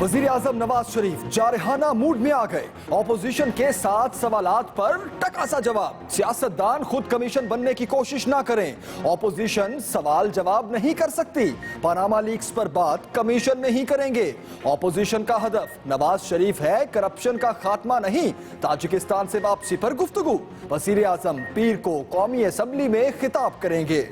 वजीर आजम नवाज शरीफ जारहाना मूड में आ गए। ऑपोजिशन के 7 सवालात पर टकासा जवाब। सियासतदान खुद कमीशन बनने की कोशिश ना करें। ऑपोजिशन सवाल जवाब नहीं कर सकती। पनामा लीक्स पर बात कमीशन में ही करेंगे। ऑपोजिशन का हदफ नवाज शरीफ है, करप्शन का खात्मा नहीं। ताजिकिस्तान से वापसी पर गुफ्तगू। वजीर आजम पीर को कौमी असेंबली में खिताब करेंगे।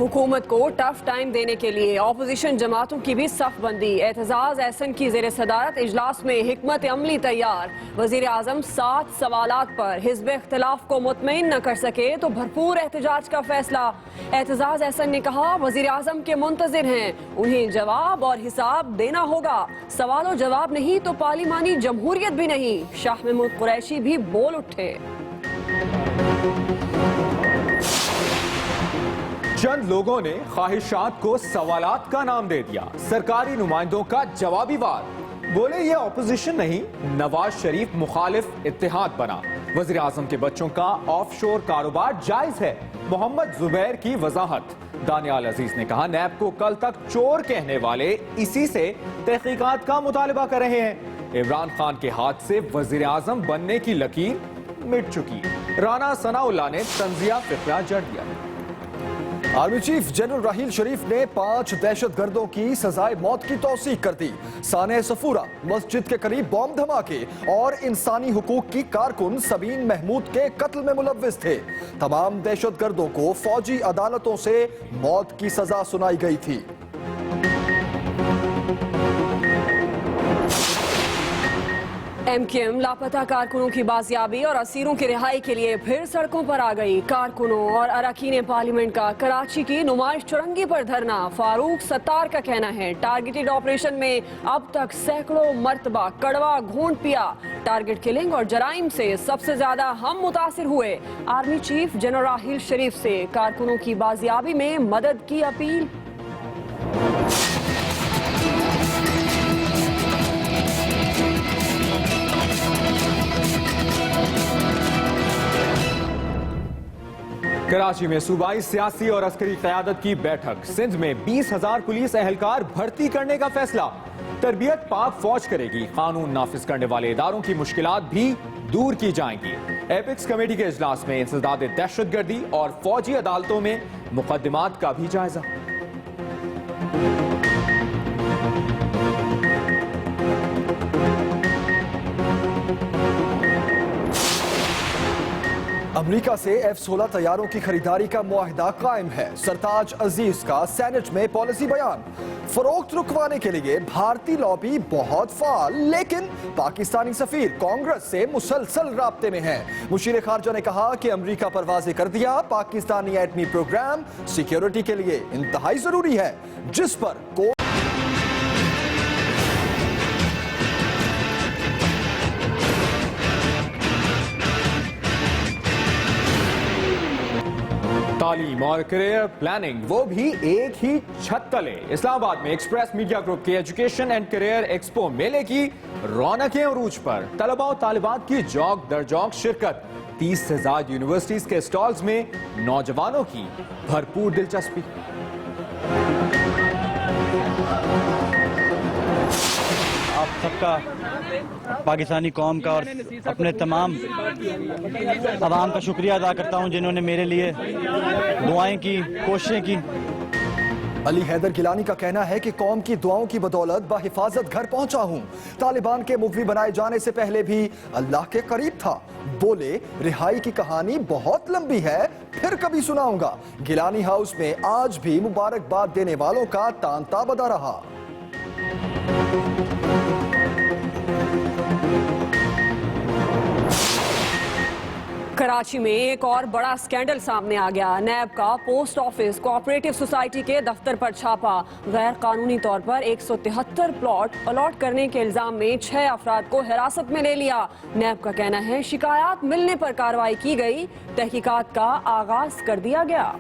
हुकूमत को टफ टाइम देने के लिए ऑपोजिशन जमातों की भी सफ बंदी। एतजाज एहसन की जेर सदारत इजलास में हिकमत अमली तैयार। वजीर आजम 7 सवालात पर हिज़्ब इख्तिलाफ को मुतमईन न कर सके तो भरपूर एहतजाज का फैसला। एतजाज एहसन ने कहा वजीर आजम के मुंतजिर हैं, उन्हें जवाब और हिसाब देना होगा। सवाल और जवाब नहीं तो पार्लिमानी जमहूरियत भी नहीं। शाह महमूद कुरैशी भी बोल उठे। चंद लोगों ने ख्वाहिशात को सवालात का नाम दे दिया। सरकारी नुमाइंदों का जवाबी वार। बोले ये ऑपोजिशन नहीं, नवाज शरीफ मुखालिफ इत्तेहाद बना। वजीर आजम के बच्चों का ऑफशोर कारोबार जायज है। मोहम्मद जुबैर की वजाहत। दानियाल अजीज ने कहा नैब को कल तक चोर कहने वाले इसी से तहकीकात का मुतालबा कर रहे हैं। इमरान खान के हाथ से वजीर आजम बनने की लकीर मिट चुकी। राना सनाउल्लाह ने तंजिया फिक्रा जड़ दिया। आर्मी चीफ जनरल राहील शरीफ ने 5 दहशतगर्दों की सजाए मौत की तौसीक कर दी। साने सफूरा मस्जिद के करीब बॉम्ब धमाके और इंसानी हुकूक की कारकुन सबीन महमूद के कत्ल में मुलव्विस थे। तमाम दहशतगर्दों को फौजी अदालतों से मौत की सजा सुनाई गई थी। MKM लापता कारकुनों की बाजियाबी और असीरों की रिहाई के लिए फिर सड़कों पर आ गई। कारकुनों और अरकान पार्लियामेंट का कराची की नुमाइश चुरंगी पर धरना। फारूक सत्तार का कहना है टारगेटेड ऑपरेशन में अब तक सैकड़ों मर्तबा कड़वा घूंट पिया। टारगेट किलिंग और जराइम से सबसे ज्यादा हम मुतासिर हुए। आर्मी चीफ जनरल राहील शरीफ से कारकुनों की बाजियाबी में मदद की अपील। कराची में सूबाई सियासी और अस्करी क़यादत की बैठक। सिंध में 20,000 पुलिस एहलकार भर्ती करने का फैसला। तरबियत पाक फौज करेगी। कानून नाफिज करने वाले इदारों की मुश्किलात भी दूर की जाएंगी। एपिक्स कमेटी के इजलास में इंसदाद दहशतगर्दी और फौजी अदालतों में मुकदमात का भी जायजा। अमेरिका से F-16 तैयारों की खरीदारी का मुआहिदा कायम है। सरताज अजीज का सेनेट में पॉलिसी बयान। फरोख्त रुकवाने के लिए भारतीय लॉबी बहुत फाल, लेकिन पाकिस्तानी सफीर कांग्रेस से मुसलसल राब्ते में है। मुशीर खारजा ने कहा कि अमेरिका पर वाज़ेह कर दिया पाकिस्तानी एटमी प्रोग्राम सिक्योरिटी के लिए इंतहाई जरूरी है, जिस पर तालीम और करियर प्लानिंग, वो भी एक ही छत तले। इस्लामाबाद में एक्सप्रेस मीडिया ग्रुप के एजुकेशन एंड करियर एक्सपो मेले की रौनकें उरूज पर। तलबा और तालिबात की जौक दर जौक शिरकत। 30 से ज्यादा यूनिवर्सिटीज के स्टॉल्स में नौजवानों की भरपूर दिलचस्पी। आप सबका, पाकिस्तानी कौम का और अपने तमाम अवाम का शुक्रिया अदा करता हूं जिन्होंने मेरे लिए दुआएं की, कोशिशें की। अली हैदर गिलानी का कहना है कि कौम की दुआओं की बदौलत बाहिफाजत घर पहुंचा हूं। तालिबान के मुखवी बनाए जाने से पहले भी अल्लाह के करीब था। बोले रिहाई की कहानी बहुत लंबी है, फिर कभी सुनाऊंगा। गिलानी हाउस में आज भी मुबारकबाद देने वालों का तांता बदा रहा। कराची में एक और बड़ा स्कैंडल सामने आ गया। नैब का पोस्ट ऑफिस कोऑपरेटिव सोसाइटी के दफ्तर पर छापा। गैर कानूनी तौर पर 173 प्लॉट अलॉट करने के इल्जाम में 6 अफराद को हिरासत में ले लिया। नैब का कहना है शिकायत मिलने पर कार्रवाई की गई, तहकीकात का आगाज कर दिया गया।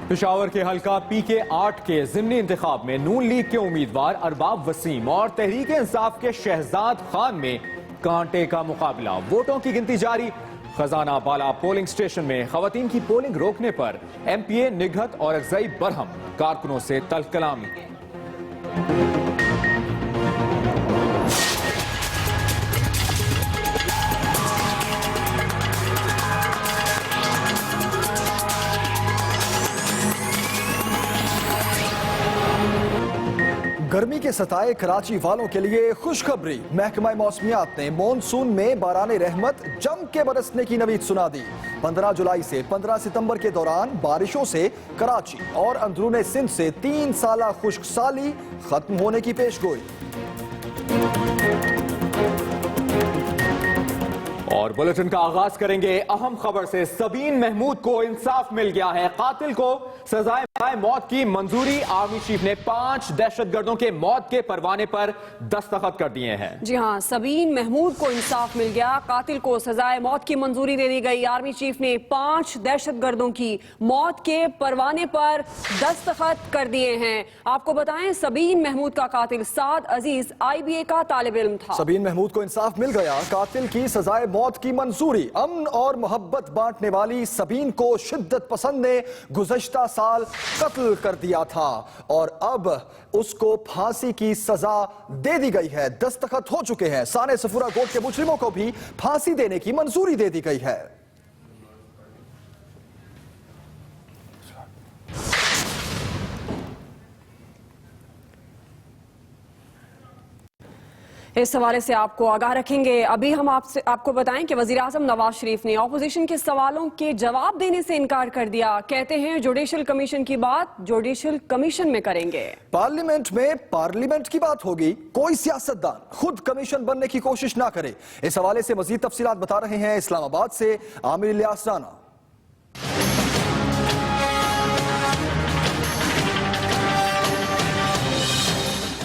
पेशावर के हल्का PK8 के ज़िमनी इंतखाब में नून लीग के उम्मीदवार अरबाब वसीम और तहरीक इंसाफ के शहजाद खान में कांटे का मुकाबला। वोटों की गिनती जारी। खजाना बाला पोलिंग स्टेशन में खवातीन की पोलिंग रोकने पर MPA निगहत और अफजाई बरहम, कारकुनों से तल्ख कलामी। गर्मी के सताए कराची वालों के लिए खुशखबरी। महकमा मौसमियात ने मॉनसून में बाराने रहमत जम के बरसने की नवीद सुना दी। 15 जुलाई से 15 सितंबर के दौरान बारिशों से कराची और अंदरूने सिंध से 3 साला खुश्क साली खत्म होने की पेशगोई। और बुलेटिन का आगाज करेंगे अहम खबर से। सबीन महमूद को इंसाफ मिल गया है। कातिल को सजाए मौत की मंजूरी। आर्मी चीफ ने 5 दहशतगर्दों के मौत के परवाने पर दस्तखत कर दिए हैं। जी हां, सबीन महमूद को इंसाफ मिल गया। कातिल को सजाए मौत की मंजूरी दे दी गई। आर्मी चीफ ने 5 दहशतगर्दों की मौत के परवाने पर दस्तखत कर दिए हैं। आपको बताएं, सबीन महमूद का कातिल साद अजीज IBA का तालिब इल्म था। सबीन महमूद को इंसाफ मिल गया। कातिल की सजाए मौत की मंजूरी। अमन और मोहब्बत बांटने वाली सबीन को शिद्दत पसंद ने गुज़श्ता साल कत्ल कर दिया था और अब उसको फांसी की सजा दे दी गई है। दस्तखत हो चुके हैं। साने सफूरा कोर्ट के मुजरिमों को भी फांसी देने की मंजूरी दे दी गई है। इस हवाले से आपको आगाह रखेंगे। अभी हम आपको बताएं कि वजीर आजम नवाज शरीफ ने ऑपोजिशन के सवालों के जवाब देने से इनकार कर दिया। कहते हैं जुडिशल कमीशन की बात जुडिशल कमीशन में करेंगे। पार्लियामेंट में पार्लियामेंट की बात होगी। कोई सियासतदान खुद कमीशन बनने की कोशिश ना करे। इस हवाले से मजीद तफसीलात बता रहे हैं इस्लामाबाद से आमिर इलियास राना।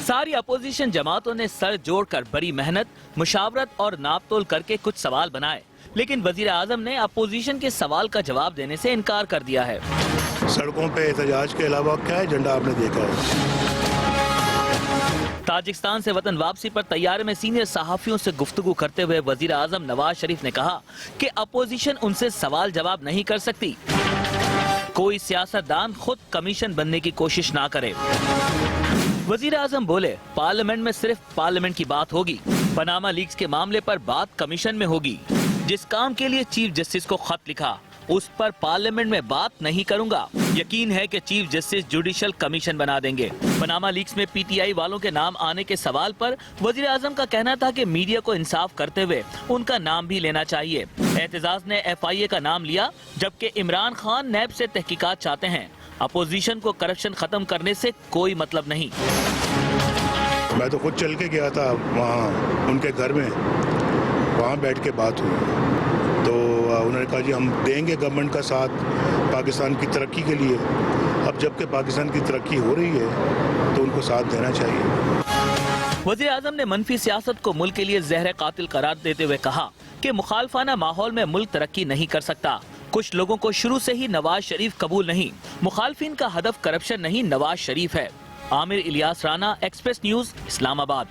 सारी अपोजिशन जमातों ने सर जोड़कर बड़ी मेहनत, मुशावरत और नापतोल करके कुछ सवाल बनाए, लेकिन वजीर आजम ने अपोजिशन के सवाल का जवाब देने से इनकार कर दिया है। सड़कों पे एहतजाज के अलावा क्या एजेंडा आपने देखा है? ताजिकिस्तान से वतन वापसी पर तैयारे में सीनियर सहाफियों से गुफ्तगू करते हुए वजीर आजम नवाज शरीफ ने कहा कि अपोजिशन उनसे सवाल जवाब नहीं कर सकती। कोई सियासतदान खुद कमीशन बनने की कोशिश ना करे। वजीर आजम बोले, पार्लियामेंट में सिर्फ पार्लियामेंट की बात होगी। पनामा लीक्स के मामले पर बात कमीशन में होगी। जिस काम के लिए चीफ जस्टिस को खत लिखा उस पर पार्लियामेंट में बात नहीं करूंगा। यकीन है कि चीफ जस्टिस जुडिशल कमीशन बना देंगे। पनामा लीक्स में PTI वालों के नाम आने के सवाल पर वजीर आजम का कहना था कि मीडिया को इंसाफ करते हुए उनका नाम भी लेना चाहिए। एतजाज ने FIA का नाम लिया, जबकि इमरान खान नैब से तहकीकात चाहते हैं। अपोजिशन को करप्शन खत्म करने से कोई मतलब नहीं। मैं तो खुद चल के गया था वहाँ उनके घर में, वहाँ बैठ के बात हुई तो उन्होंने कहा जी हम देंगे गवर्नमेंट का साथ पाकिस्तान की तरक्की के लिए। अब जबकि पाकिस्तान की तरक्की हो रही है तो उनको साथ देना चाहिए। वज़ीर आज़म ने मनफी सियासत को मुल्क के लिए जहर कातिल करार देते हुए कहा कि मुखालफाना माहौल में मुल्क तरक्की नहीं कर सकता। कुछ लोगों को शुरू से ही नवाज शरीफ कबूल नहीं। मुखालफिन का हदफ करप्शन नहीं, नवाज शरीफ है। Aamir Ilyas Rana, express news, Islamabad.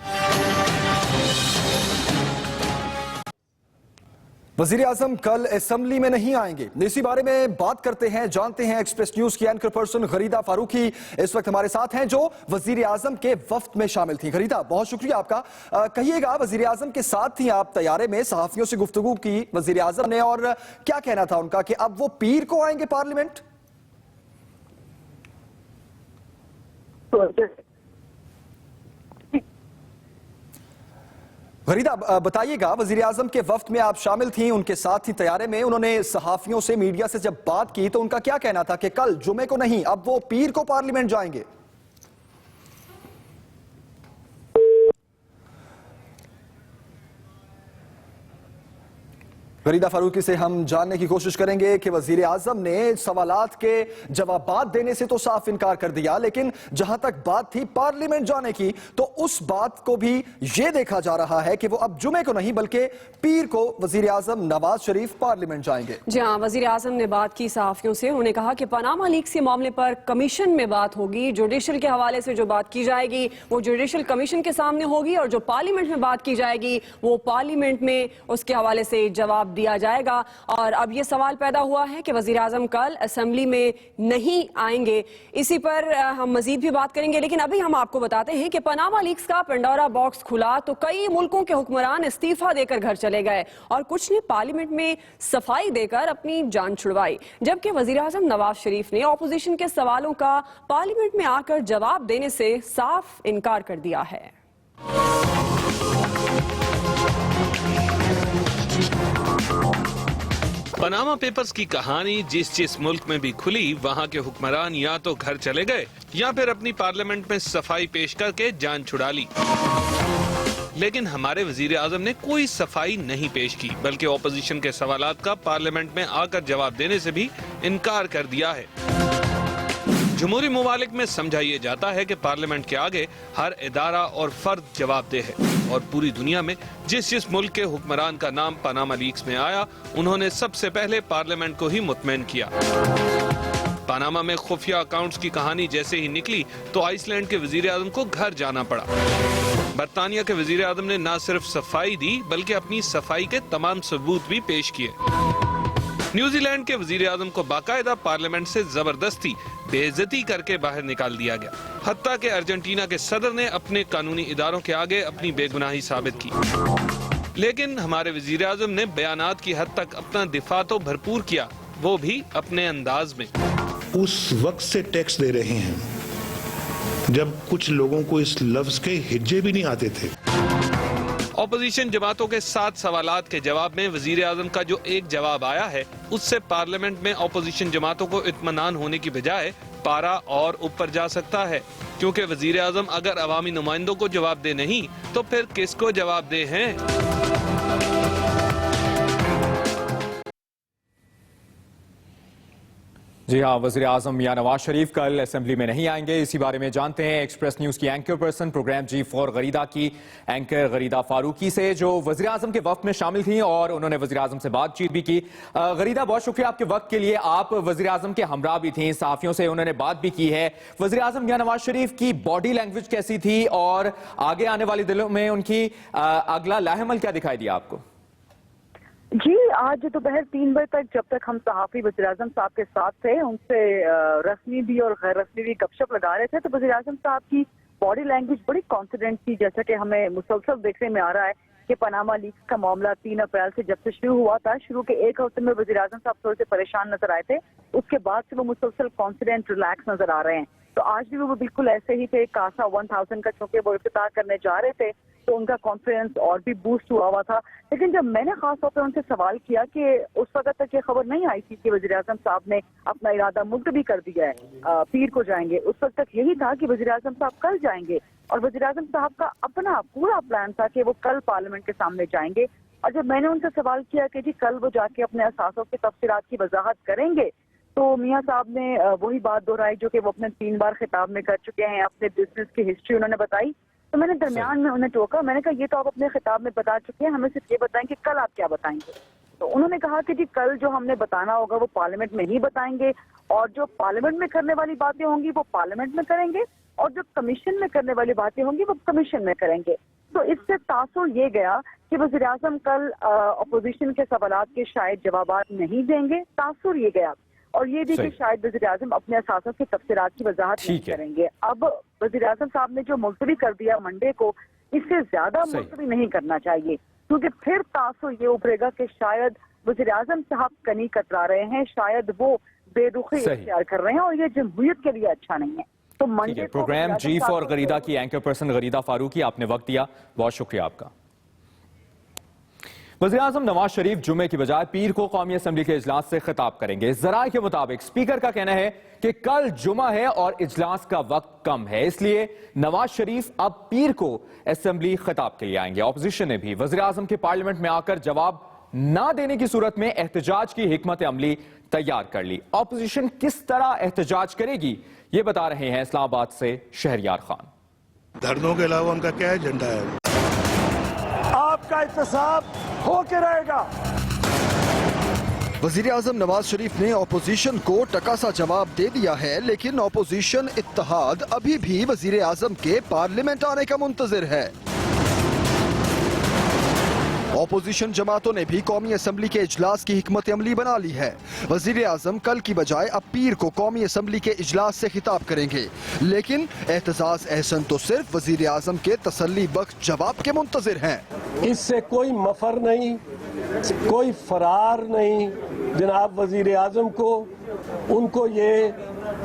वजीर आजम कल असेंबली में नहीं आएंगे। इसी बारे में बात करते हैं, जानते हैं एक्सप्रेस न्यूज की एंकर पर्सन गरीदा फारूकी इस वक्त हमारे साथ हैं, जो वजीर आजम के वफ्द में शामिल थी। गरीदा, बहुत शुक्रिया आपका। कहिएगा, वजीर आजम के साथ थी आप तैयारे में, सहाफियों से गुफ्तगू की वजीर आजम ने, और क्या कहना था उनका कि अब वो पीर को आएंगे पार्लियामेंट? गरीदा, बताइएगा, वजीर आजम के वफ्द में आप शामिल थी, उनके साथ ही तैयारे में, उन्होंने सहाफियों से, मीडिया से जब बात की तो उनका क्या कहना था कि कल जुमे को नहीं, अब वो पीर को पार्लियामेंट जाएंगे? गरीदा फारूकी से हम जानने की कोशिश करेंगे कि वजीर आजम ने सवालात के जवाबात देने से तो साफ इनकार कर दिया, लेकिन जहां तक बात थी पार्लियामेंट जाने की तो उस बात को भी यह देखा जा रहा है कि वो अब जुमे को नहीं बल्कि पीर को वजीर आजम नवाज शरीफ पार्लियामेंट जाएंगे। जी हाँ, वजीर आजम ने बात की सहाफियों से। उन्होंने कहा कि पनामा लीक्स के मामले पर कमीशन में बात होगी, जुडिशल के हवाले से जो बात की जाएगी वो जुडिशल कमीशन के सामने होगी और जो पार्लियामेंट में बात की जाएगी वो पार्लियामेंट में उसके हवाले से जवाब दिया जाएगा। और अब ये सवाल पैदा हुआ है कि वजीर आजम कल असेंबली में नहीं आएंगे। इसी पर हम मजीद भी बात करेंगे, लेकिन अभी हम आपको बताते हैं कि पनामा लीक्स का पंडोरा बॉक्स खुला तो कई मुल्कों के हुक्मरान इस्तीफा देकर घर चले गए और कुछ ने पार्लियामेंट में सफाई देकर अपनी जान छुड़वाई, जबकि वजीर आजम नवाज शरीफ ने ऑपोजिशन के सवालों का पार्लियामेंट में आकर जवाब देने से साफ इनकार कर दिया है। पनामा पेपर्स की कहानी जिस मुल्क में भी खुली वहाँ के हुक्मरान या तो घर चले गए या फिर अपनी पार्लियामेंट में सफाई पेश करके जान छुड़ा ली। लेकिन हमारे वजीर आजम ने कोई सफाई नहीं पेश की, बल्कि ऑपोजिशन के सवालात का पार्लियामेंट में आकर जवाब देने से भी इनकार कर दिया है। जमहूरी ममालिक में समझाइए जाता है कि पार्लियामेंट के आगे हर इदारा और फर्द जवाबदेह है और पूरी दुनिया में जिस मुल्क के हुक्मरान का नाम पनामा लीक्स में आया उन्होंने सबसे पहले पार्लियामेंट को ही मुतमईन किया। पनामा में खुफिया अकाउंट्स की कहानी जैसे ही निकली तो आइसलैंड के वजीर आजम को घर जाना पड़ा। बरतानिया के वजीर आजम ने न सिर्फ सफाई दी बल्कि अपनी सफाई के तमाम सबूत भी पेश किए। न्यूजीलैंड के वजीर आजम को बाकायदा पार्लियामेंट से जबरदस्ती बेइज्जती करके बाहर निकाल दिया गया। हत्ता के अर्जेंटीना के सदर ने अपने कानूनी इदारों के आगे अपनी बेगुनाही साबित की। लेकिन हमारे वजीर आजम ने बयानात की हद तक अपना दिफा तो भरपूर किया, वो भी अपने अंदाज में। उस वक्त से टैक्स दे रहे हैं जब कुछ लोगों को इस लफ्ज के हिज्जे भी नहीं आते थे। ऑपोजिशन जमातों के 7 सवालात के जवाब में वजीर आजम का जो एक जवाब आया है उससे पार्लियामेंट में ऑपोजिशन जमातों को इत्मीनान होने की बजाय पारा और ऊपर जा सकता है, क्योंकि वजीर आजम अगर अवामी नुमाइंदों को जवाब दे नहीं तो फिर किसको जवाब दे हैं। जी हाँ, वज़ीर आज़म मियां नवाज शरीफ कल असेंबली में नहीं आएंगे। इसी बारे में जानते हैं एक्सप्रेस न्यूज की एंकर पर्सन, प्रोग्राम चीफ और गरीदा की एंकर गरीदा फारूकी से, जो वज़ीर आज़म के वक्त में शामिल थी और उन्होंने वज़ीर आज़म से बातचीत भी की। गरीदा, बहुत शुक्रिया आपके वक्त के लिए। आप वज़ीर आज़म के हमरा भी थी, सहाफियों से उन्होंने बात भी की है। वज़ीर आज़म मियां नवाज शरीफ की बॉडी लैंग्वेज कैसी थी और आगे आने वाले दिनों में उनकी अगला लाहेमल क्या दिखाई दिया आपको? जी, आज दोपहर 3 बजे तक जब तक हम सहाफी वज़ीर आज़म साहब के साथ थे, उनसे रस्मी भी और गैर रस्मी भी गपशप लगा रहे थे, तो वज़ीर आज़म साहब की बॉडी लैंग्वेज बड़ी कॉन्फिडेंट थी, जैसा कि हमें मुसलसल देखने में आ रहा है कि पनामा लीक्स का मामला 3 अप्रैल से जब से शुरू हुआ था, शुरू के 1 हफ्ते में वज़ीर आज़म साहब थोड़े से परेशान नजर आए थे, उसके बाद से वो मुसलसल कॉन्फिडेंट रिलैक्स नजर आ रहे हैं। तो आज भी वो बिल्कुल ऐसे ही थे। कासा 1000 का चूंकि वो इफ्तिताह करने जा रहे थे तो उनका कॉन्फिडेंस और भी बूस्ट हुआ था। लेकिन जब मैंने खास तौर पर उनसे सवाल किया कि उस वक्त तक ये खबर नहीं आई थी कि वज़ीर आज़म साहब ने अपना इरादा मुलतवी कर दिया है, पीर को जाएंगे, उस वक्त तक यही था कि वज़ीर आज़म साहब कल जाएंगे और वज़ीर आज़म साहब का अपना पूरा प्लान था कि वो कल पार्लियामेंट के सामने जाएंगे। और जब मैंने उनसे सवाल किया कि जी कल वो जाके अपने असासों के तफसीरात की वजाहत करेंगे, तो मियां साहब ने वही बात दोहराई जो कि वो अपने 3 बार खिताब में कर चुके हैं। अपने बिजनेस की हिस्ट्री उन्होंने बताई। तो मैंने दरमियान में उन्हें टोका, मैंने कहा ये तो आप अपने खिताब में बता चुके हैं, हमें सिर्फ ये बताएं कि कल आप क्या बताएंगे। तो उन्होंने कहा कि जी कल जो हमने बताना होगा वो पार्लियामेंट में ही बताएंगे और जो पार्लियामेंट में करने वाली बातें होंगी वो पार्लियामेंट में करेंगे और जो कमीशन में करने वाली बातें होंगी वो कमीशन में करेंगे। तो इससे तासुर ये गया कि वज़ीर आज़म कल अपोजिशन के सवालात के शायद जवाबात नहीं देंगे, तासुर ये गया। और ये भी कि शायद वज़ीर आज़म अपने असासों की तफसीरात की वजाहत नहीं करेंगे। अब वज़ीर आज़म साहब ने जो मुलतवी कर दिया मंडे को, इससे ज्यादा मुलतवी नहीं करना चाहिए, क्योंकि फिर तासुर ये उभरेगा कि शायद वज़ीर आज़म साहब कनी कतरा रहे हैं, शायद वो बेरुखी इख्तियार कर रहे हैं और ये जमहूरियत के लिए अच्छा नहीं है। तो मंडे प्रोग्राम चीफ और गरीदा की एंकर पर्सन गरीदा फारूकी, आपने वक्त दिया, बहुत शुक्रिया आपका। वज़ीर आज़म नवाज शरीफ जुमे की बजाय पीर को कौमी असम्बली के इजलास से खिताब करेंगे। ज़राए के मुताबिक स्पीकर का कहना है कि कल जुमा है और इजलास का वक्त कम है, इसलिए नवाज शरीफ अब पीर को असम्बली खिताब के लिए आएंगे। ऑपोजिशन ने भी वज़ीर आज़म के पार्लियामेंट में आकर जवाब ना देने की सूरत में एहतजाज की हिकमत अमली तैयार कर ली। ऑपोजिशन किस तरह एहतजाज करेगी, ये बता रहे हैं इस्लामाबाद से शहरयार खान। धरनों के अलावा उनका क्या एजेंडा है? आपका एहतसाब होके रहेगा। वजीर आजम नवाज शरीफ ने ऑपोजिशन को टकासा जवाब दे दिया है, लेकिन ऑपोजिशन इत्तेहाद अभी भी वजीर आजम के पार्लियामेंट आने का मुंतजिर है। ऑपोजिशन जमातों ने भी कौमी असम्बली के इजलास की हिकमत अमली बना ली है। वजीर आजम कल की बजाय अब पीर को कौमी असम्बली के इजलास से खिताब करेंगे, लेकिन एहतजाज अहसन तो सिर्फ वजीर आजम के तसल्ली बख्श जवाब के मुंतजिर हैं। इससे कोई मफर नहीं, कोई फरार नहीं। जनाब वजीर आजम को उनको ये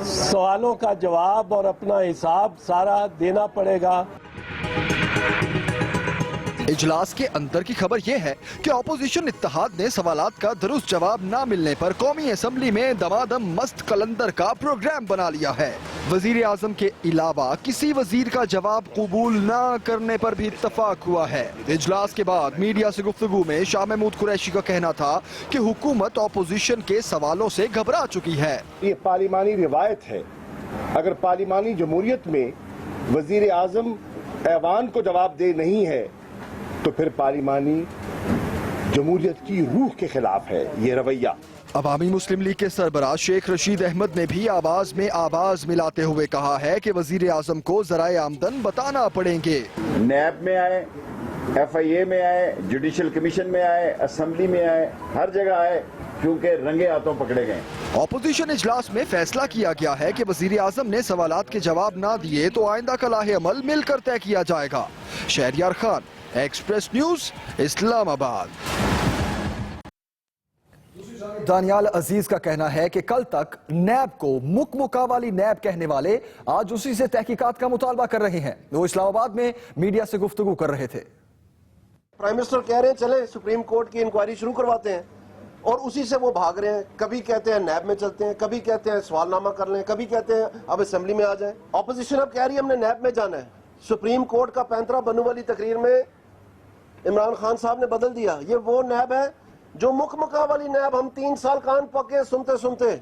सवालों का जवाब और अपना हिसाब सारा देना पड़ेगा। इजलास के अंदर की खबर यह है कि ऑपोजिशन इत्तेहाद ने सवालात का दुरुस्त जवाब न मिलने पर कौमी असम्बली में दमादम मस्त कलंदर का प्रोग्राम बना लिया है। वजीर आजम के अलावा किसी वजीर का जवाब कबूल न करने पर भी इत्तफाक हुआ है। इजलास के बाद मीडिया से गुफ्तगू में शाह महमूद कुरैशी का कहना था कि हुकूमत ऑपोजिशन के सवालों से घबरा चुकी है। ये पार्लिमानी रिवायत है, अगर पार्लिमानी जमहूरियत में वजीर आजम ऐवान को जवाब दे नहीं है तो फिर पार्लिमानी जमहूरियत की रूह के खिलाफ है ये रवैया। अवामी मुस्लिम लीग के सरबराह शेख रशीद अहमद ने भी आवाज में आवाज मिलाते हुए कहा है कि वजीर आजम को जराए आमदन बताना पड़ेंगे। नैब में आए, FIA में आए, जुडिशल कमीशन में आए, असम्बली में आए, हर जगह आए, क्योंकि रंगे हाथों पकड़े गए। ऑपोजिशन इजलास में फैसला किया गया है कि वजीर आजम ने सवालात के जवाब ना दिए तो आइंदा का लाहे अमल मिलकर तय किया जाएगा। Shahryar Khan, express news, Islamabad. दानियाल अजीज का कहना है कि कल तक नैब को मुकमुका वाली नैब कहने वाले आज उसी से तहकीकात का मुतालबा कर रहे हैं। वो इस्लामाबाद में मीडिया से गुफ्तगू कर रहे थे। प्राइम मिनिस्टर कह रहे हैं चले सुप्रीम कोर्ट की इंक्वायरी शुरू करवाते हैं और उसी से वो भाग रहे हैं। कभी कहते हैं नैब में चलते हैं, कभी कहते हैं सवालनामा कर लें, कभी कहते हैं अब असेंबली में आ जाएं। ऑपोजिशन अब कह रही है हमने नैब में जाना है। सुप्रीम कोर्ट का 15 बनू वाली तकरीर में इमरान खान साहब ने बदल दिया। ये वो नैब है जो मुकमुका वाली नैब हम 3 साल कान पके सुनते सुनते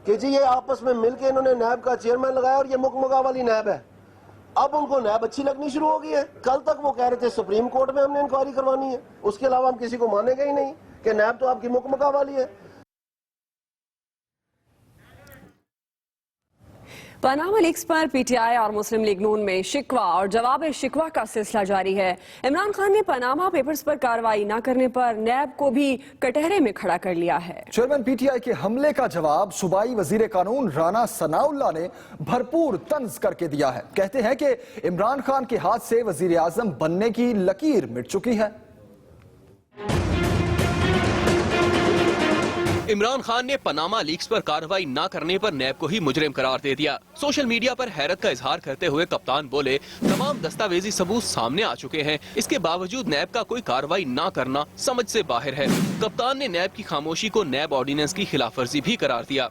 कि जी ये आपस में मिलके इन्होंने नैब का चेयरमैन लगाया और ये मुकमुका वाली नैब है। अब उनको नैब अच्छी लगनी शुरू हो गई है। कल तक वो कह रहे थे सुप्रीम कोर्ट में हमने इंक्वायरी करवानी है, उसके अलावा हम किसी को मानेंगे ही नहीं कि नैब तो आपकी मुकमुका वाली है। पनामा लीक्स पर PTI और मुस्लिम लीग नून में शिकवा और जवाब शिकवा का सिलसिला जारी है। इमरान खान ने पनामा पेपर्स पर कार्रवाई न करने पर नैब को भी कटहरे में खड़ा कर लिया है। चेयरमैन PTI के हमले का जवाब सूबाई वजीर कानून राना सनाउल्लाह ने भरपूर तंज करके दिया है। कहते हैं कि इमरान खान के हाथ से वजीर आजम बनने की लकीर मिट चुकी है। इमरान खान ने पनामा लीक्स पर कार्रवाई न करने पर नैब को ही मुजरिम करार दे दिया। सोशल मीडिया पर हैरत का इजहार करते हुए कप्तान बोले, तमाम दस्तावेजी सबूत सामने आ चुके हैं, इसके बावजूद नैब का कोई कार्रवाई न करना समझ से बाहर है। कप्तान ने नैब की खामोशी को नैब ऑर्डिनेंस की खिलाफवर्जी भी करार दिया।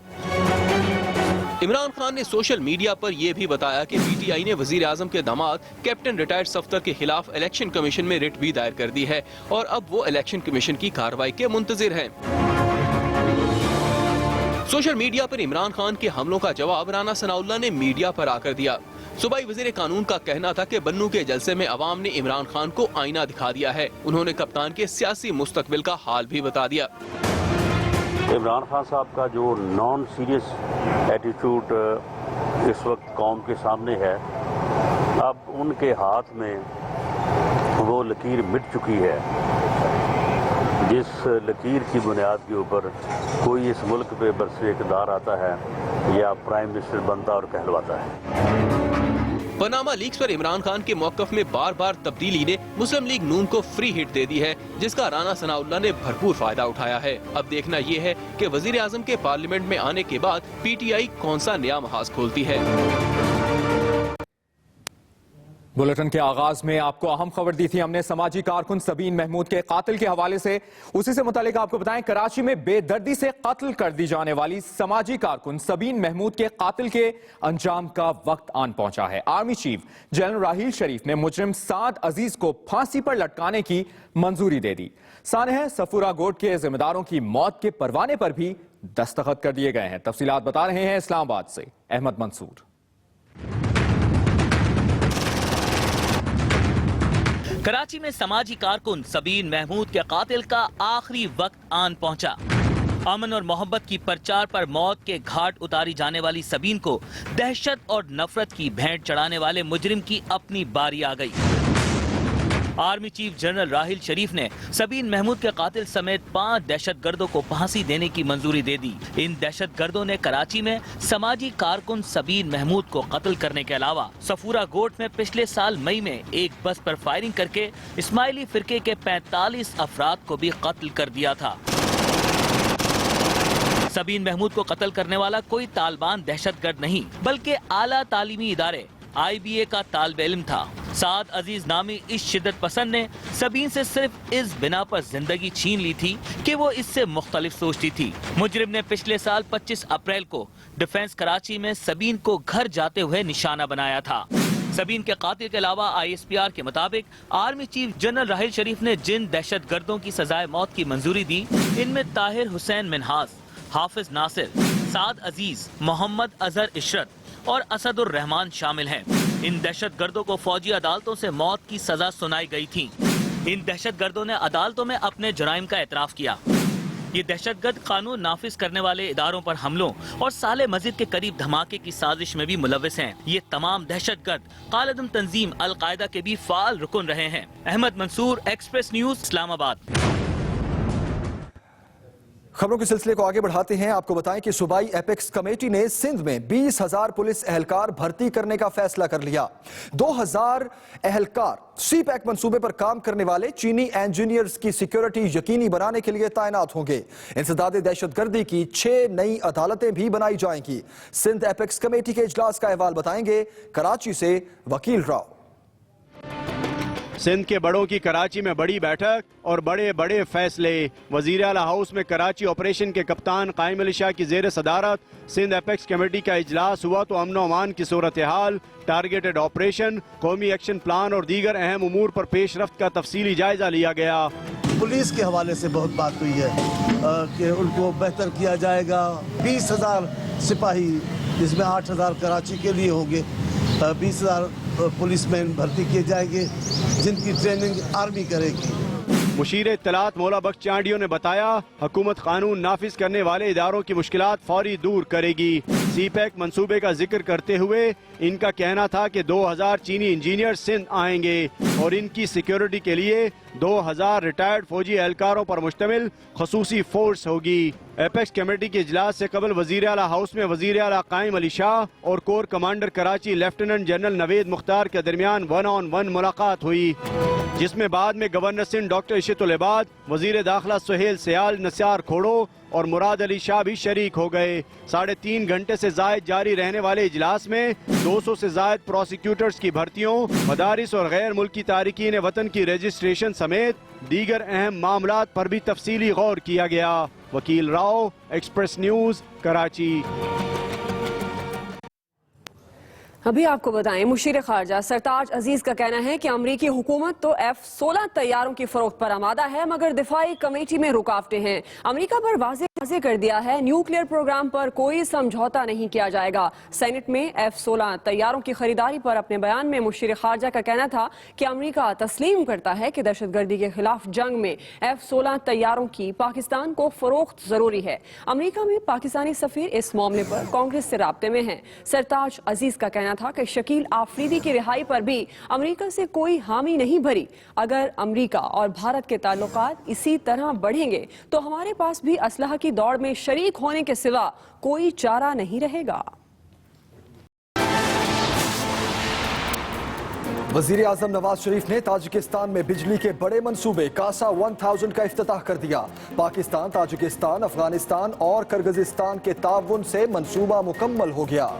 इमरान खान ने सोशल मीडिया पर यह भी बताया कि PTI ने वजीर आजम के दामाद कैप्टन रिटायर्ड सफ्तर के खिलाफ इलेक्शन कमीशन में रिट भी दायर कर दी है और अब वो इलेक्शन कमीशन की कार्रवाई के मुंतजिर हैं। सोशल मीडिया पर इमरान खान के हमलों का जवाब राना सनाउल्लाह ने मीडिया पर आकर दिया। सूबाई वजीर कानून का कहना था कि बन्नू के जलसे में अवाम ने इमरान खान को आईना दिखा दिया है। उन्होंने कप्तान के सियासी मुस्तकबिल का हाल भी बता दिया। इमरान खान साहब का जो नॉन सीरियस एटीट्यूड इस वक्त कौम के सामने है, अब उनके हाथ में वो लकीर मिट चुकी है। जिस लकीर की बुनियाद के ऊपर कोई इस मुल्क पे बरसे इक़्तिदार आता है या प्राइम मिनिस्टर बनता और कहलवाता है। पनामा लीक्स पर इमरान खान के मौक़िफ़ में बार बार तब्दीली ने मुस्लिम लीग नून को फ्री हिट दे दी है, जिसका राना सनाउल्लाह ने भरपूर फायदा उठाया है। अब देखना ये है कि वजीर आजम के पार्लियामेंट में आने के बाद PTI कौन सा नया महाज खोलती है। बुलेटिन के आगाज में आपको अहम खबर दी थी हमने समाजी कारकुन सबीन महमूद के कातिल के हवाले से। उसी से मुतालिक आपको बताएं, कराची में बेदर्दी से कत्ल कर दी जाने वाली समाजी कारकुन सबीन महमूद के कातिल के अंजाम का वक्त आन पहुंचा है। आर्मी चीफ जनरल राहील शरीफ ने मुजरिम साद अजीज को फांसी पर लटकाने की मंजूरी दे दी। सानह सफूरा गोट के जिम्मेदारों की मौत के परवाने पर भी दस्तखत कर दिए गए हैं। तफसीलात बता रहे हैं इस्लामाबाद से अहमद मंसूर। कराची में समाजी कारकुन सबीन महमूद के कातिल का आखिरी वक्त आन पहुंचा। अमन और मोहब्बत की प्रचार पर मौत के घाट उतारी जाने वाली सबीन को दहशत और नफरत की भेंट चढ़ाने वाले मुजरिम की अपनी बारी आ गई। आर्मी चीफ जनरल राहील शरीफ ने सबीन महमूद के कातिल समेत 5 दहशतगर्दों को फांसी देने की मंजूरी दे दी। इन दहशतगर्दों ने कराची में समाजी कारकुन सबीन महमूद को कत्ल करने के अलावा सफूरा गोट में पिछले साल मई में एक बस पर फायरिंग करके इस्माइली फिरके के 45 अफराद को भी कत्ल कर दिया था। सबीन महमूद को कत्ल करने वाला कोई तालिबान दहशतगर्द नहीं बल्कि आला तालीमी इदारे IBA का तालिब इल्म था। साद अजीज नामी इस शिद्दत पसंद ने सबीन से सिर्फ इस बिना पर जिंदगी छीन ली थी कि वो इससे मुख्तलिफ सोचती थी। मुजरिम ने पिछले साल 25 अप्रैल को डिफेंस कराची में सबीन को घर जाते हुए निशाना बनाया था। सबीन के कातिल के अलावा ISPR के मुताबिक आर्मी चीफ जनरल राहील शरीफ ने जिन दहशतगर्दों की सजाए मौत की मंजूरी दी, इनमें ताहिर हुसैन मिनहास, हाफिज नासिर, साद अजीज, मोहम्मद अजहर इशरत और असदुर रहमान शामिल हैं। इन दहशतगर्दों को फौजी अदालतों से मौत की सजा सुनाई गई थी। इन दहशतगर्दों ने अदालतों में अपने जुराइम का एतराफ किया। ये दहशतगर्द कानून नाफिज करने वाले इदारों पर हमलों और साले मस्जिद के करीब धमाके की साजिश में भी मुलव्विस हैं। ये तमाम दहशतगर्द कालदम तंजीम अल-कायदा के भी फाल रुकन रहे हैं। Ahmad Mansoor, Express news, Islamabad. खबरों के सिलसिले को आगे बढ़ाते हैं। आपको बताएं कि सूबाई एपेक्स कमेटी ने सिंध में 20,000 पुलिस एहलकार भर्ती करने का फैसला कर लिया। 2,000 एहलकार CPEC मंसूबे पर काम करने वाले चीनी इंजीनियर्स की सिक्योरिटी यकीनी बनाने के लिए तैनात होंगे। इंसदाद दहशतगर्दी की 6 नई अदालतें भी बनाई जाएंगी। सिंध एपेक्स कमेटी के इजलास का अहवाल बताएंगे कराची से वकील राव। सिंध के बड़ों की कराची में बड़ी बैठक और बड़े बड़े फैसले। वजीर आला हाउस में कराची ऑपरेशन के कप्तान कायम अली शाह की जेर सदारत सिंध एपेक्स कमेटी का इजलास हुआ तो अमन अमान की सूरत हाल, टारगेटेड ऑपरेशन, कौमी एक्शन प्लान और दीगर अहम उमूर पर पेशरफ्त का तफसीली जायजा लिया गया। पुलिस के हवाले से बहुत बात हुई है कि उनको बेहतर किया जाएगा। 20,000 सिपाही जिसमें 8,000 कराची के लिए होंगे, 20,000 पुलिसमैन भर्ती किए जाएंगे जिनकी ट्रेनिंग आर्मी करेगी। मुशीर इत्तलात मौला बख्श चांडियो ने बताया हुकूमत कानून नाफिज करने वाले इदारों की मुश्किलात फौरी दूर करेगी। CPEC मंसूबे का जिक्र करते हुए इनका कहना था कि 2,000 चीनी इंजीनियर सिंध आएंगे और इनकी सिक्योरिटी के लिए 2,000 रिटायर्ड फौजी एहलकारों पर मुश्तमिल खसूसी फोर्स होगी। एपेक्स कमेटी के इजलास से कबल वजीर आला हाउस में वजीर आला कायम अली शाह और core commander Karachi lieutenant general Naved Mukhtar के दरमियान 1-on-1 मुलाकात हुई, जिसमें बाद में गवर्नर सिंध डॉक्टर इशरतुल इबाद, वजीर दाखिला सुहेल सयाल, नसार खोड़ो और मुराद अली शाह भी शरीक हो गए। 3.5 घंटे से जायद जारी रहने वाले इजलास में 200 से जायद प्रोसिक्यूटर्स की भर्तियों, मदारिस और गैर मुल्की तारिकीन वतन की रजिस्ट्रेशन समेत दीगर अहम मामलात पर भी तफसीली गौर किया गया। वकील राव, एक्सप्रेस न्यूज, कराची। अभी आपको बताएं, मुशीर खारजा सरताज अजीज का कहना है कि अमरीकी हुकूमत तो F-16 तैयारों की फरोख्त पर आमादा है, मगर दिफाई कमेटी में रुकावटें हैं। अमरीका पर वाज़ेह कर दिया है न्यूक्लियर प्रोग्राम पर कोई समझौता नहीं किया जाएगा। सेनेट में F-16 तैयारों की खरीदारी पर अपने बयान में मुशीर खारजा का कहना था कि अमरीका तस्लीम करता है कि दहशतगर्दी के खिलाफ जंग में F-16 तैयारों की पाकिस्तान को फरोख्त जरूरी है। अमरीका में पाकिस्तानी सफीर इस मामले पर कांग्रेस से राब्ते में हैं। सरताज अजीज का कहना था कि शकील आफरीदी की रिहाई पर भी अमरीका से कोई हामी नहीं भरी। अगर अमरीका और भारत के ताल्लुकात इसी तरह बढ़ेंगे तो हमारे पास भी असलहा की दौड़ में शरीक होने के सिवा कोई चारा नहीं रहेगा। वजीर आजम नवाज शरीफ ने ताजिकिस्तान में बिजली के बड़े मंसूबे कासा 1000 का इफ्तिताह कर दिया। पाकिस्तान, ताजिकिस्तान, अफगानिस्तान और किर्गिस्तान के ताउन से मंसूबा मुकम्मल हो गया।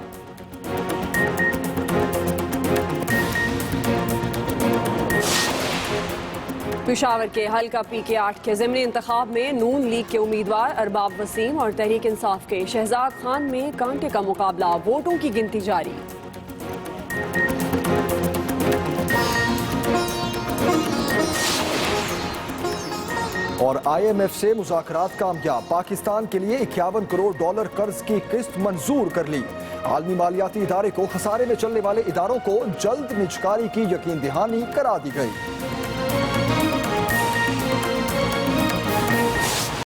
पेशावर के हल्का PK8 के ज़िमनी इंतखाब में नून लीग के उम्मीदवार अरबाब वसीम और तहरीक इंसाफ के शहजाद खान में कांटे का मुकाबला, वोटों की गिनती जारी। और IMF से मुज़ाकरात कामयाब, पाकिस्तान के लिए 51 करोड़ डॉलर कर्ज की किस्त मंजूर कर ली। आलमी मालियाती इदारे को खसारे में चलने वाले इदारों को जल्द निजकारी की यकीन दहानी करा दी गई।